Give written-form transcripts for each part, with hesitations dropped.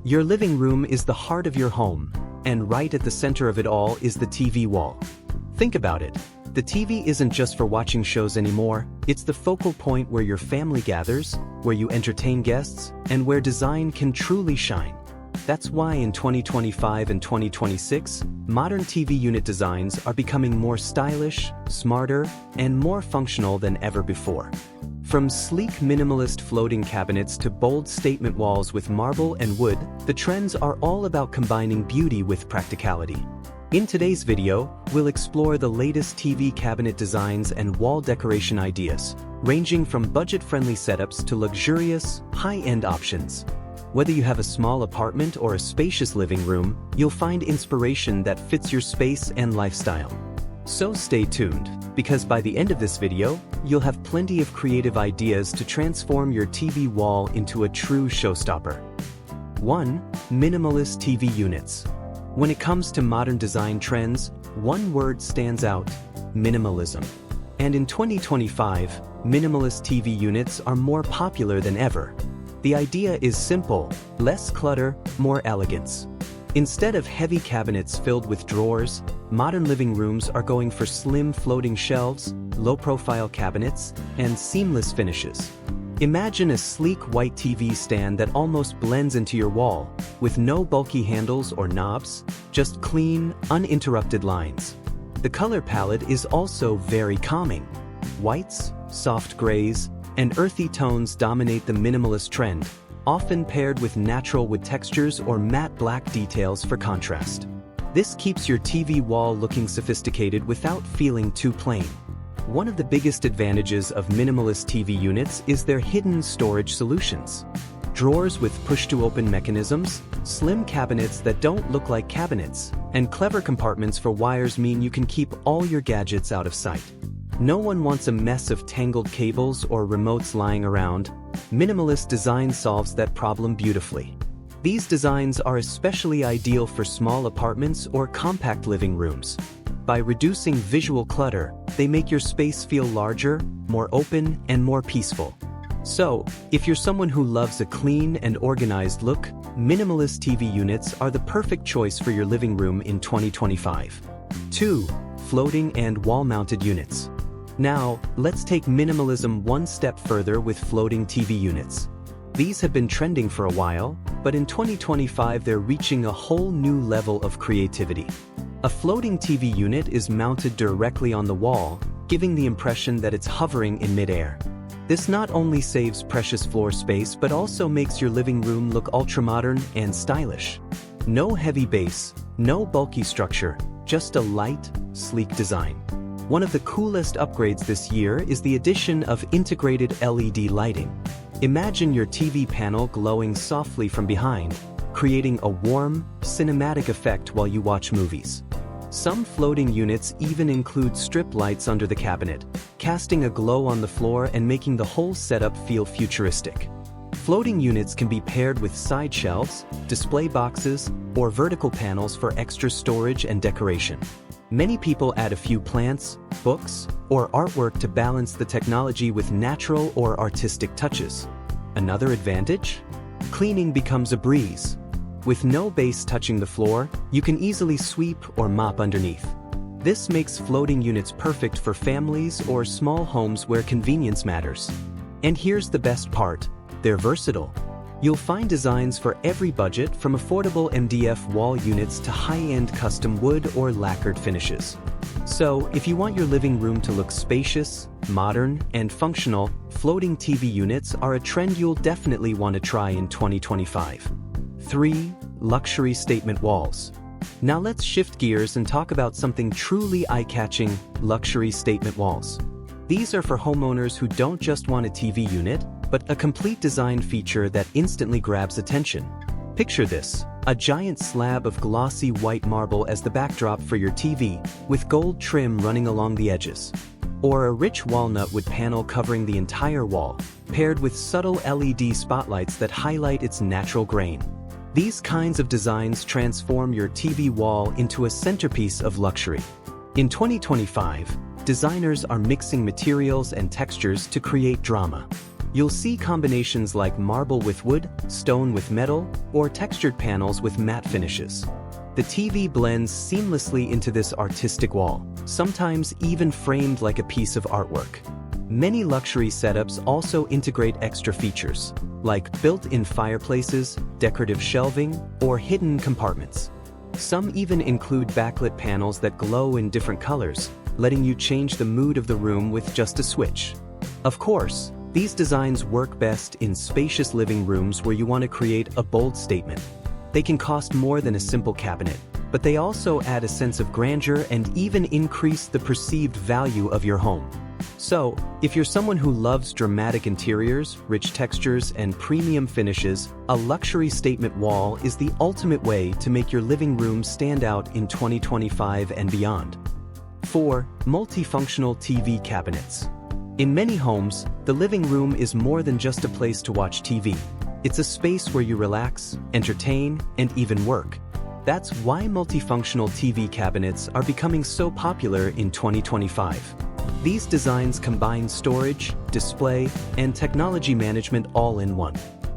Your living room is the heart of your home, and right at the center of it all is the TV wall. Think about it. The TV isn't just for watching shows anymore, it's the focal point where your family gathers, where you entertain guests, and where design can truly shine. That's why in 2025 and 2026, modern TV unit designs are becoming more stylish, smarter, and more functional than ever before. From sleek minimalist floating cabinets to bold statement walls with marble and wood, the trends are all about combining beauty with practicality. In today's video, we'll explore the latest TV cabinet designs and wall decoration ideas, ranging from budget-friendly setups to luxurious, high-end options. Whether you have a small apartment or a spacious living room, you'll find inspiration that fits your space and lifestyle. So stay tuned, because by the end of this video, you'll have plenty of creative ideas to transform your TV wall into a true showstopper. 1. Minimalist TV units. When it comes to modern design trends, one word stands out: minimalism. And in 2025, minimalist TV units are more popular than ever. The idea is simple: less clutter, more elegance. Instead of heavy cabinets filled with drawers, modern living rooms are going for slim floating shelves, low-profile cabinets, and seamless finishes. Imagine a sleek white TV stand that almost blends into your wall, with no bulky handles or knobs, just clean, uninterrupted lines. The color palette is also very calming. Whites, soft grays, and earthy tones dominate the minimalist trend, often paired with natural wood textures or matte black details for contrast. This keeps your TV wall looking sophisticated without feeling too plain. One of the biggest advantages of minimalist TV units is their hidden storage solutions. Drawers with push-to-open mechanisms, slim cabinets that don't look like cabinets, and clever compartments for wires mean you can keep all your gadgets out of sight. No one wants a mess of tangled cables or remotes lying around. Minimalist design solves that problem beautifully. These designs are especially ideal for small apartments or compact living rooms. By reducing visual clutter, they make your space feel larger, more open, and more peaceful. So, if you're someone who loves a clean and organized look, minimalist TV units are the perfect choice for your living room in 2025. 2. Floating and wall-mounted units. Now, let's take minimalism one step further with floating TV units. These have been trending for a while, but in 2025 they're reaching a whole new level of creativity. A floating TV unit is mounted directly on the wall, giving the impression that it's hovering in midair. This not only saves precious floor space but also makes your living room look ultra-modern and stylish. No heavy base, no bulky structure, just a light, sleek design. One of the coolest upgrades this year is the addition of integrated LED lighting. Imagine your TV panel glowing softly from behind, creating a warm, cinematic effect while you watch movies. Some floating units even include strip lights under the cabinet, casting a glow on the floor and making the whole setup feel futuristic. Floating units can be paired with side shelves, display boxes, or vertical panels for extra storage and decoration. Many people add a few plants, books, or artwork to balance the technology with natural or artistic touches. Another advantage? Cleaning becomes a breeze. With no base touching the floor, you can easily sweep or mop underneath. This makes floating units perfect for families or small homes where convenience matters. And here's the best part: they're versatile. You'll find designs for every budget, from affordable MDF wall units to high-end custom wood or lacquered finishes. So, if you want your living room to look spacious, modern, and functional, floating TV units are a trend you'll definitely want to try in 2025. 3. Luxury statement walls. Now let's shift gears and talk about something truly eye-catching: luxury statement walls. These are for homeowners who don't just want a TV unit, but a complete design feature that instantly grabs attention. Picture this: a giant slab of glossy white marble as the backdrop for your TV, with gold trim running along the edges. Or a rich walnut wood panel covering the entire wall, paired with subtle LED spotlights that highlight its natural grain. These kinds of designs transform your TV wall into a centerpiece of luxury. In 2025, designers are mixing materials and textures to create drama. You'll see combinations like marble with wood, stone with metal, or textured panels with matte finishes. The TV blends seamlessly into this artistic wall, sometimes even framed like a piece of artwork. Many luxury setups also integrate extra features, like built-in fireplaces, decorative shelving, or hidden compartments. Some even include backlit panels that glow in different colors, letting you change the mood of the room with just a switch. Of course, these designs work best in spacious living rooms where you want to create a bold statement. They can cost more than a simple cabinet, but they also add a sense of grandeur and even increase the perceived value of your home. So, if you're someone who loves dramatic interiors, rich textures, and premium finishes, a luxury statement wall is the ultimate way to make your living room stand out in 2025 and beyond. 4. Multifunctional TV cabinets. In many homes, the living room is more than just a place to watch TV. It's a space where you relax, entertain, and even work. That's why multifunctional TV cabinets are becoming so popular in 2025. These designs combine storage, display, and technology management all in one.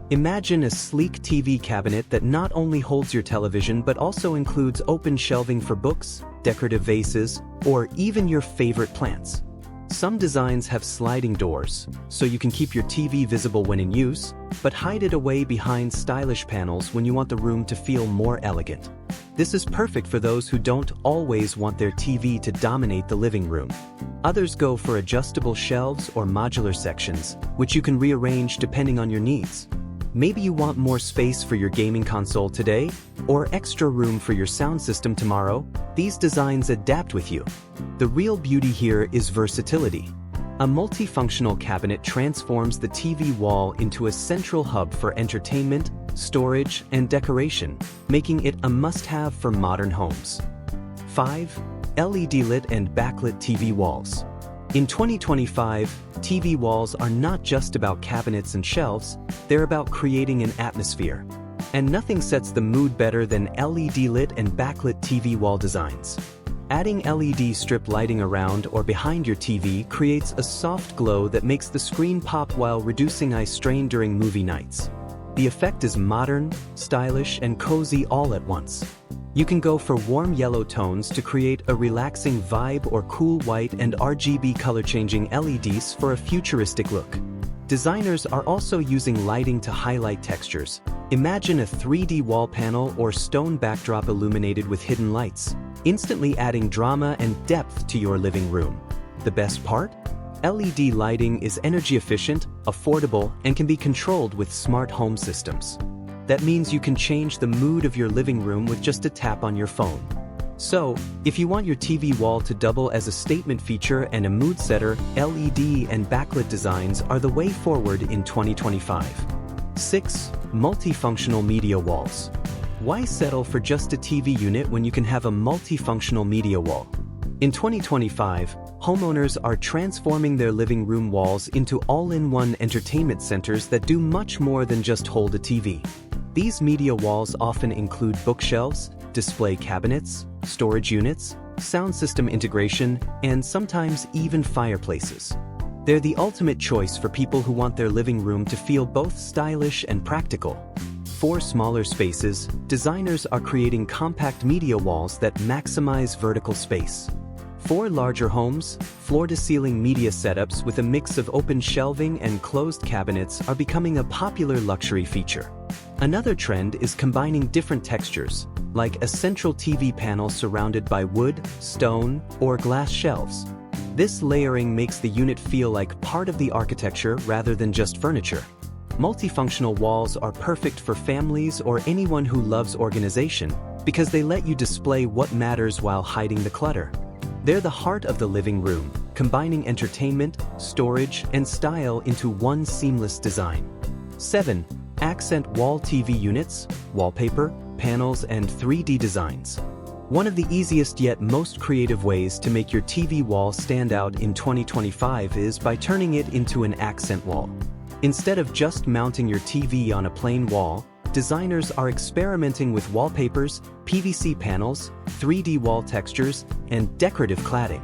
Imagine a sleek TV cabinet that not only holds your television but also includes open shelving for books, decorative vases, or even your favorite plants. Some designs have sliding doors, so you can keep your TV visible when in use, but hide it away behind stylish panels when you want the room to feel more elegant. This is perfect for those who don't always want their TV to dominate the living room. Others go for adjustable shelves or modular sections, which you can rearrange depending on your needs. Maybe you want more space for your gaming console today, or extra room for your sound system tomorrow. These designs adapt with you. The real beauty here is versatility. A multifunctional cabinet transforms the TV wall into a central hub for entertainment, storage, and decoration, making it a must-have for modern homes. 5. LED lit and backlit TV walls. In 2025, TV walls are not just about cabinets and shelves, they're about creating an atmosphere. And nothing sets the mood better than LED lit and backlit TV wall designs. Adding LED strip lighting around or behind your TV creates a soft glow that makes the screen pop while reducing eye strain during movie nights. The effect is modern, stylish, and cozy all at once. You can go for warm yellow tones to create a relaxing vibe or cool white and RGB color-changing LEDs for a futuristic look. Designers are also using lighting to highlight textures. Imagine a 3D wall panel or stone backdrop illuminated with hidden lights, instantly adding drama and depth to your living room. The best part? LED lighting is energy efficient, affordable, and can be controlled with smart home systems. That means you can change the mood of your living room with just a tap on your phone. So, if you want your TV wall to double as a statement feature and a mood setter, LED and backlit designs are the way forward in 2025. 6. Multifunctional media walls. Why settle for just a TV unit when you can have a multifunctional media wall? In 2025, homeowners are transforming their living room walls into all-in-one entertainment centers that do much more than just hold a TV. These media walls often include bookshelves, display cabinets, storage units, sound system integration, and sometimes even fireplaces. They're the ultimate choice for people who want their living room to feel both stylish and practical. For smaller spaces, designers are creating compact media walls that maximize vertical space. For larger homes, floor-to-ceiling media setups with a mix of open shelving and closed cabinets are becoming a popular luxury feature. Another trend is combining different textures, like a central TV panel surrounded by wood, stone, or glass shelves. This layering makes the unit feel like part of the architecture rather than just furniture. Multifunctional walls are perfect for families or anyone who loves organization because they let you display what matters while hiding the clutter. They're the heart of the living room, combining entertainment, storage, and style into one seamless design. 7. Accent wall TV units, wallpaper, panels, and 3D designs. One of the easiest yet most creative ways to make your TV wall stand out in 2025 is by turning it into an accent wall. Instead of just mounting your TV on a plain wall, designers are experimenting with wallpapers, PVC panels, 3D wall textures, and decorative cladding.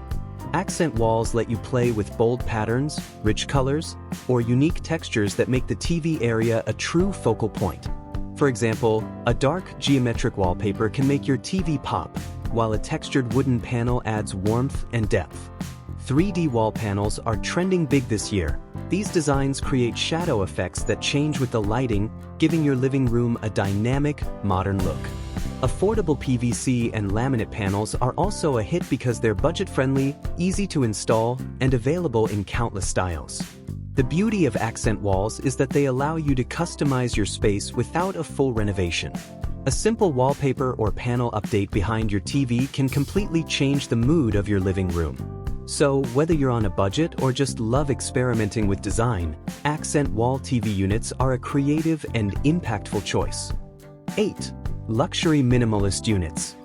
Accent walls let you play with bold patterns, rich colors, or unique textures that make the TV area a true focal point. For example, a dark, geometric wallpaper can make your TV pop, while a textured wooden panel adds warmth and depth. 3D wall panels are trending big this year. These designs create shadow effects that change with the lighting, giving your living room a dynamic, modern look. Affordable PVC and laminate panels are also a hit because they're budget-friendly, easy to install, and available in countless styles. The beauty of accent walls is that they allow you to customize your space without a full renovation. A simple wallpaper or panel update behind your TV can completely change the mood of your living room. So, whether you're on a budget or just love experimenting with design, accent wall TV units are a creative and impactful choice. 8. Luxury minimalist units.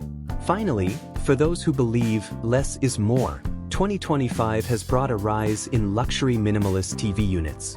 Finally, for those who believe less is more, 2025 has brought a rise in luxury minimalist TV units.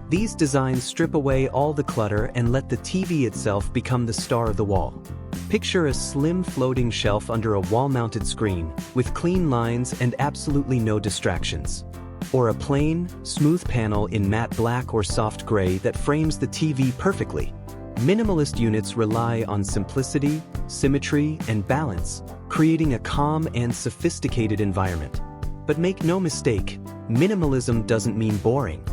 These designs strip away all the clutter and let the TV itself become the star of the wall. Picture a slim floating shelf under a wall-mounted screen, with clean lines and absolutely no distractions. Or a plain, smooth panel in matte black or soft gray that frames the TV perfectly. Minimalist units rely on simplicity, symmetry, and balance, creating a calm and sophisticated environment. But make no mistake, minimalism doesn't mean boring.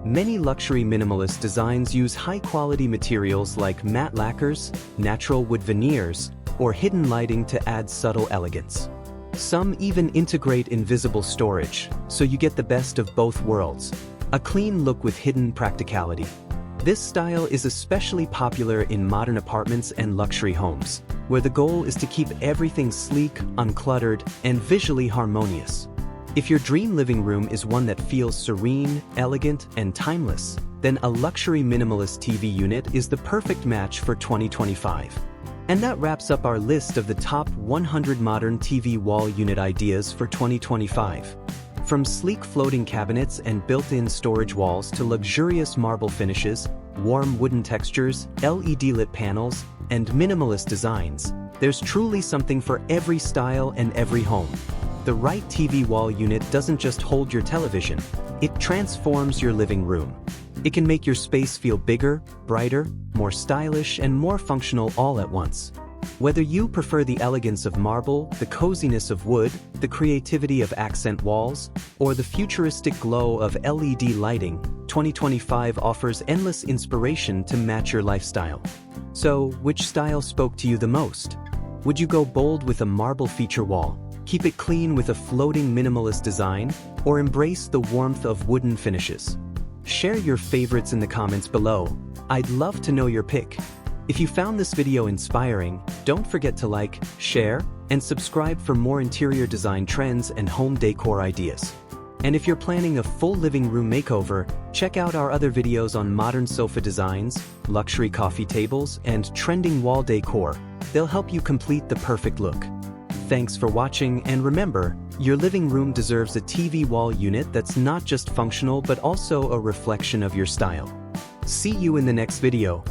Many luxury minimalist designs use high-quality materials like matte lacquers, natural wood veneers, or hidden lighting to add subtle elegance. Some even integrate invisible storage, so you get the best of both worlds. A clean look with hidden practicality. This style is especially popular in modern apartments and luxury homes, where the goal is to keep everything sleek, uncluttered, and visually harmonious. If your dream living room is one that feels serene, elegant, and timeless, then a luxury minimalist TV unit is the perfect match for 2025. And that wraps up our list of the top 100 modern TV wall unit ideas for 2025. From sleek floating cabinets and built-in storage walls to luxurious marble finishes, warm wooden textures, LED-lit panels, and minimalist designs, there's truly something for every style and every home. The right TV wall unit doesn't just hold your television, it transforms your living room. It can make your space feel bigger, brighter, more stylish, and more functional all at once. Whether you prefer the elegance of marble, the coziness of wood, the creativity of accent walls, or the futuristic glow of LED lighting, 2025 offers endless inspiration to match your lifestyle. So, which style spoke to you the most? Would you go bold with a marble feature wall, keep it clean with a floating minimalist design, or embrace the warmth of wooden finishes? Share your favorites in the comments below. I'd love to know your pick. If you found this video inspiring, don't forget to like, share, and subscribe for more interior design trends and home decor ideas. And if you're planning a full living room makeover, check out our other videos on modern sofa designs, luxury coffee tables, and trending wall decor. They'll help you complete the perfect look. Thanks for watching, and remember, your living room deserves a TV wall unit that's not just functional but also a reflection of your style. See you in the next video.